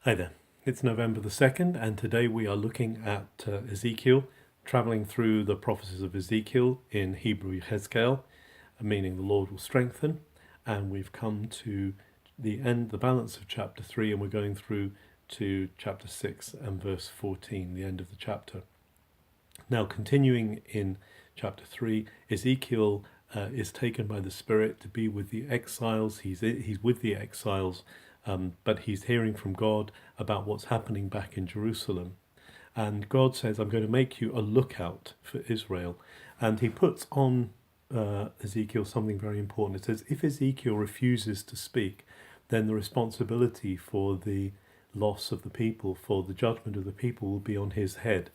Hi there. It's November the 2nd, and today we are looking at Ezekiel, traveling through the prophecies of Ezekiel in Hebrew Ezekiel, meaning the Lord will strengthen. And we've come to the end, the balance of chapter 3, and we're going through to chapter 6 and verse 14, the end of the chapter. Now, continuing in chapter 3, Ezekiel is taken by the Spirit to be with the exiles. He's with the exiles, but he's hearing from God about what's happening back in Jerusalem. And God says, I'm going to make you a lookout for Israel. And he puts on Ezekiel something very important. It says, if Ezekiel refuses to speak, then the responsibility for the loss of the people, for the judgment of the people, will be on his head.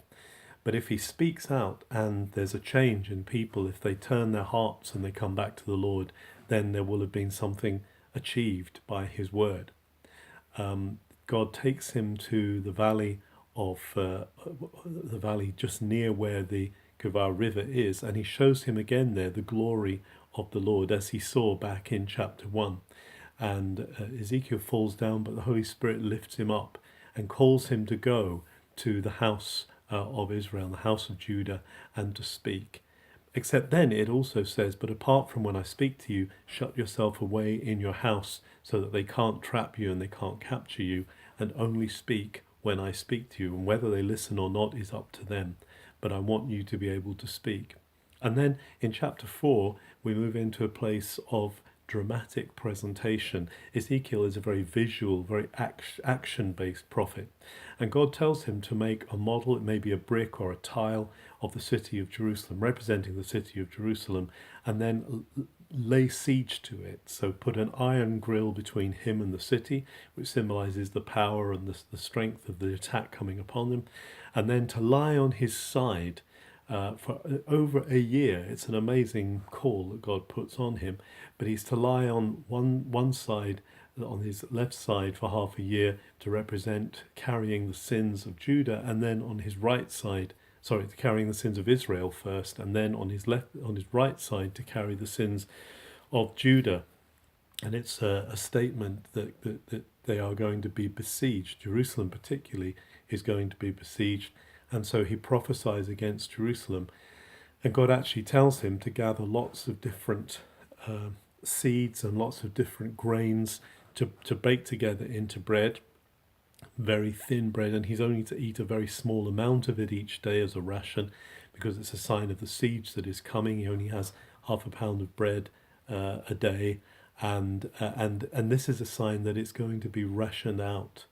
But if he speaks out and there's a change in people, if they turn their hearts and they come back to the Lord, then there will have been something achieved by his word. God takes him to the valley just near where the Kavar River is, and he shows him again there the glory of the Lord as he saw back in chapter 1. And Ezekiel falls down, but the Holy Spirit lifts him up and calls him to go to the house of Israel, the house of Judah, and to speak. Except then it also says, but apart from when I speak to you, shut yourself away in your house so that they can't trap you and they can't capture you, and only speak when I speak to you. And whether they listen or not is up to them. But I want you to be able to speak. And then in chapter 4, we move into a place of dramatic presentation. Ezekiel is a very visual, very action-based prophet. And God tells him to make a model, it may be a brick or a tile, of the city of Jerusalem, representing the city of Jerusalem, and then lay siege to it. So put an iron grill between him and the city, which symbolizes the power and the strength of the attack coming upon them, and then to lie on his side for over a year. It's an amazing call that God puts on him, but he's to lie on one side, on his left side, for half a year to represent carrying the sins of Judah, and then on his right side, carrying the sins of Israel first, and then on his right side to carry the sins of Judah. And it's a statement that they are going to be besieged. Jerusalem particularly is going to be besieged. And so he prophesies against Jerusalem. And God actually tells him to gather lots of different seeds and lots of different grains to bake together into bread, very thin bread, and he's only to eat a very small amount of it each day as a ration, because it's a sign of the siege that is coming. He only has half a pound of bread a day, and this is a sign that it's going to be rationed out.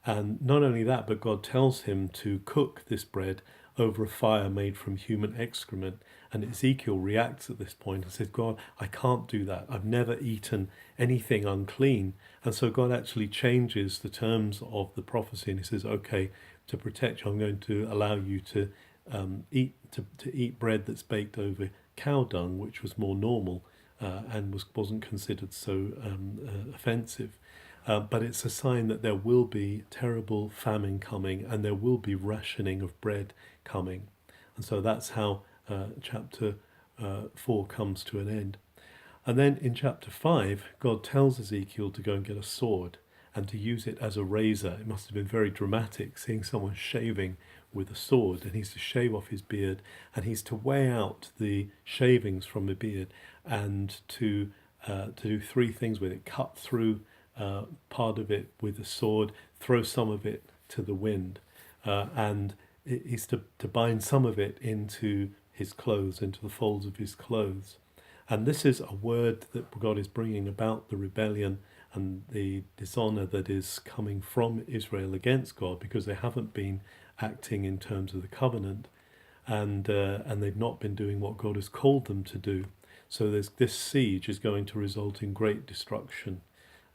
And not only that, but God tells him to cook this bread over a fire made from human excrement. And Ezekiel reacts at this point and says, God, I can't do that. I've never eaten anything unclean. And so God actually changes the terms of the prophecy, and he says, okay, to protect you, I'm going to allow you to eat bread that's baked over cow dung, which was more normal and wasn't considered so offensive. But it's a sign that there will be terrible famine coming, and there will be rationing of bread coming. And so that's how chapter 4 comes to an end. And then in chapter 5, God tells Ezekiel to go and get a sword and to use it as a razor. It must have been very dramatic seeing someone shaving with a sword, and he's to shave off his beard, and he's to weigh out the shavings from the beard, and to do three things with it: cut through part of it with a sword, throw some of it to the wind, and he's to bind some of it into his clothes, into the folds of his clothes. And this is a word that God is bringing about the rebellion and the dishonor that is coming from Israel against God, because they haven't been acting in terms of the covenant, and they've not been doing what God has called them to do. So this siege is going to result in great destruction.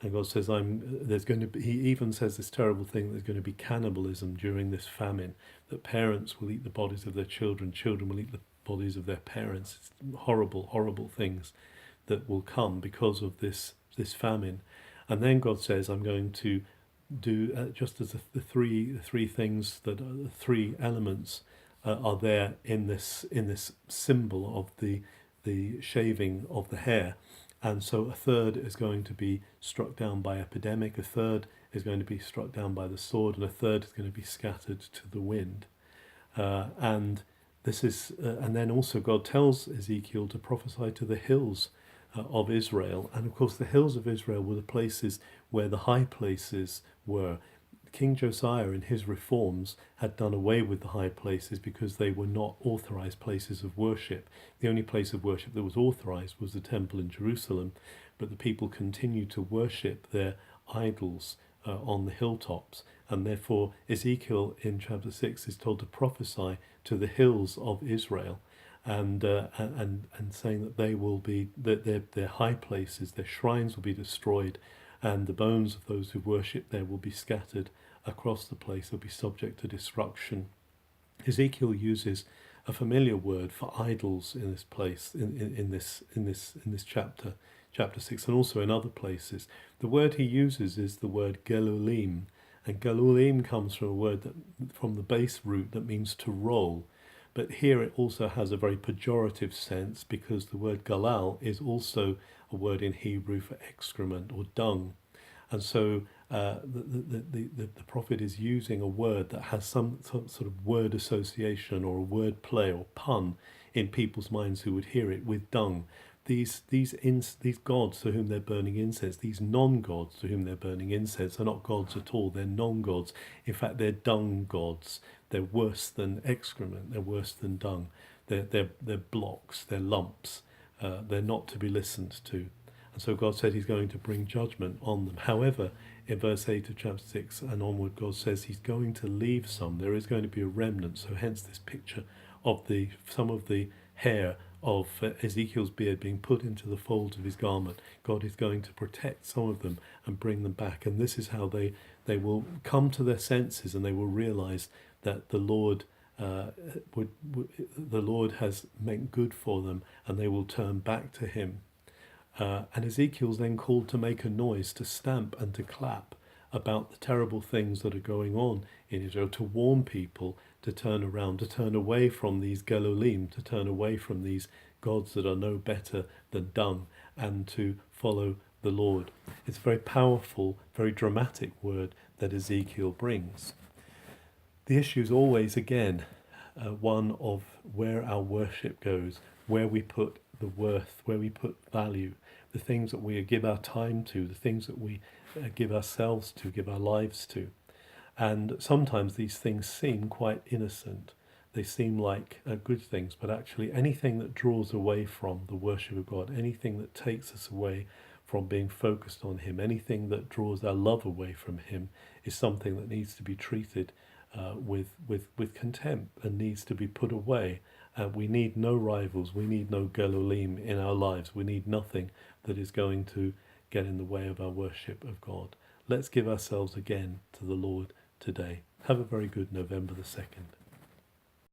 And God says, he even says this terrible thing, there's going to be cannibalism during this famine, that parents will eat the bodies of their children, children will eat the bodies of their parents. It's horrible, horrible things that will come because of this famine. And then God says, I'm going to do just as the three things that are the three elements are there in this symbol of the shaving of the hair. And so a third is going to be struck down by epidemic, a third is going to be struck down by the sword, and a third is going to be scattered to the wind. And this is, and then also God tells Ezekiel to prophesy to the hills of Israel. And of course, the hills of Israel were the places where the high places were. King Josiah, in his reforms, had done away with the high places because they were not authorized places of worship. The only place of worship that was authorized was the temple in Jerusalem, but the people continued to worship their idols on the hilltops. And therefore, Ezekiel in chapter 6 is told to prophesy to the hills of Israel, and saying that they will be, that their high places, their shrines will be destroyed, and the bones of those who worship there will be scattered across the place. They'll be subject to destruction. Ezekiel uses a familiar word for idols in this place, in this chapter 6, and also in other places. The word he uses is the word gelulim, and gelulim comes from a word from the base root that means to roll. But here it also has a very pejorative sense, because the word galal is also a word in Hebrew for excrement or dung. And so the prophet is using a word that has some sort of word association or a word play or pun in people's minds who would hear it with dung. These gods to whom they're burning incense, these non-gods to whom they're burning incense, are not gods at all. They're non-gods. In fact, they're dung gods. They're worse than excrement. They're worse than dung. They're blocks. They're lumps. They're not to be listened to. And so God said he's going to bring judgment on them. However, in verse 8 of chapter 6 and onward, God says he's going to leave some. There is going to be a remnant. So hence this picture of some of the hair of Ezekiel's beard being put into the folds of his garment. God is going to protect some of them and bring them back. And this is how they will come to their senses, and they will realize that the Lord the Lord has meant good for them, and they will turn back to him. And Ezekiel's then called to make a noise, to stamp and to clap about the terrible things that are going on in Israel, to warn people to turn around, to turn away from these Gelulim, to turn away from these gods that are no better than dung, and to follow the Lord. It's a very powerful, very dramatic word that Ezekiel brings. The issue is always, again, one of where our worship goes, where we put the worth, where we put value, the things that we give our time to, the things that we give ourselves to, give our lives to. And sometimes these things seem quite innocent. They seem like good things, but actually anything that draws away from the worship of God, anything that takes us away from being focused on him, anything that draws our love away from him, is something that needs to be treated with contempt and needs to be put away. We need no rivals. We need no Gelulim in our lives. We need nothing that is going to get in the way of our worship of God. Let's give ourselves again to the Lord today. Have a very good November the 2nd.